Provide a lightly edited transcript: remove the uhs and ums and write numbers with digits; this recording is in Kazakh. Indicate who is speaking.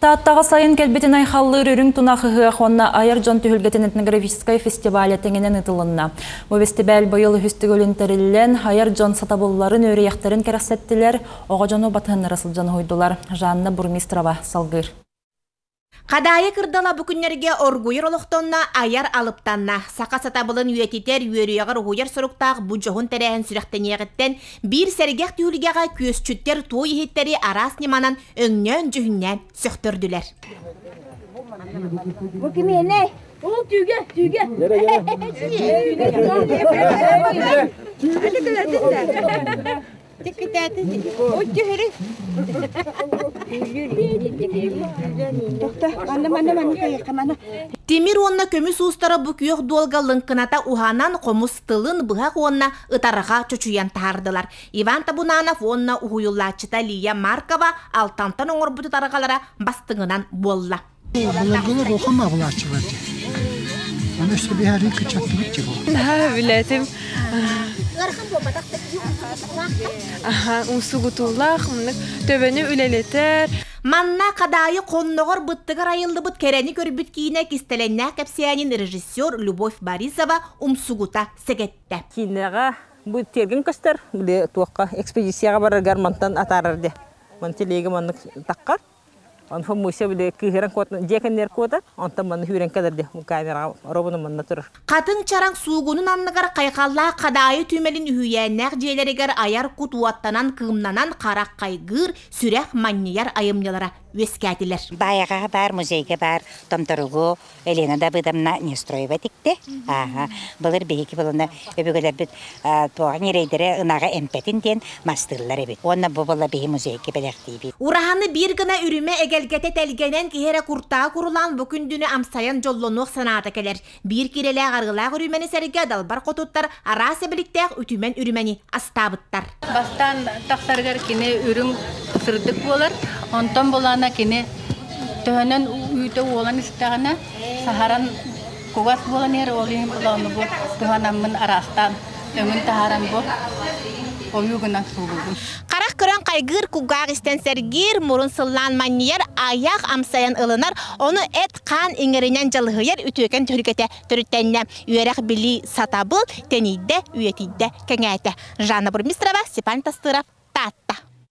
Speaker 1: Таттағы сайын кәлбетін айхаллы үрін тұнақығы қонна айыр жон түхілгетін этнографическай фестивалі теңінен ұтылынна. Бұл фестиваль бойыл хүстік өлінтерілілен айыр жон сатабылларын өрі яқтарын кәрәсеттілер, оға жону батығын расыл жон хойдулар. Жанна Бурмистрова салғыр.
Speaker 2: Қадайы кырдала бүкіннерге оргуйыр олықтонна аяр алыптанна. Сақа сатабылын үйететер үйеріяғыр ойыр сұрықтақ бұ жоғын тәрәйін сүрәқтенеғіттен бір сәргеқ түйілгеға көзчүттер той ехеттері арас неманан өңнен жүхіннен сөқтірділер.
Speaker 3: Бұл кеме не? Ол түйге, түйге.
Speaker 2: Темир онна көміс ұстары бүкүйек долға лыңқыната уханан қомыс тылын бұғақ онна ұтарға чөчуян тағардылар. Иван Табунанов онна ұхуюллачыта Лия Маркова алтантан оңыр бұты тарғалара бастыңынан болла.
Speaker 4: Бұларғылар оқыма бұлачылады. Оны үсті бір әрі күчатты бүтті бұл.
Speaker 5: Да, білетім. Умсугутулах, төбені үлелетер.
Speaker 2: Манна қадайы қонноғыр бұттығыр айылды бұт керені көрбіт кейіне кестеленне кәпсиянин режиссер Любовь Борисова умсугута сегетті.
Speaker 6: Кейінеға бұл терген көстер, бұл туаққа экспедицияға барар гармантан атарырды. Мұн телегі мұнық таққар. Он фамуся биле кыгыран кот жекеннер кота онта ман хүрен кадерде камера робуну манна турur.
Speaker 2: Катын чаран сугунун анныгар кайкалла кадайы түмелин үйәннәк желерегер аяр кутуаттанан кымнанан карак кайгыр сүрәк маннияр айымнялара өскәтилер.
Speaker 7: Баяга бар музейге бар томторугу Елена да быдамна не строева тикте. Ага. Булар бейки булына өбөгөлөр бит туган рейдере ынага эмпетин ден мастырлар бит. Онна бу була бей музейге белектиби.
Speaker 2: Ураханы бир гына үрүмө эгелгете телгенен киһере куртаа курулан бүкүндүнү амсаян жоллонук санаата келер. Бир киреле аргылаа үрүмени серге далбар котуттар арасы биликтеак үтүмен үрүмени астабыттар.
Speaker 8: Бастан тактаргар кине үрүң сырдык болар. Онтон болана кине төһөнөн үйдө olan истагана сахаран кугас болан ер олин боланы бу төһөнамын арастан өмүн тахаран бу оюгунан сугугун.
Speaker 2: Карак көрөн кайгыр кугак истен сергир мурун сыллан маньер аяк амсаян ылынар, оны эт кан иңеринен жалыгыер үтөкен төргөтө төрүттенне үйрек били сатабыл тенийде үйетийде кеңете. Жанна Бурмистрова, Степан Тастыров, Татта.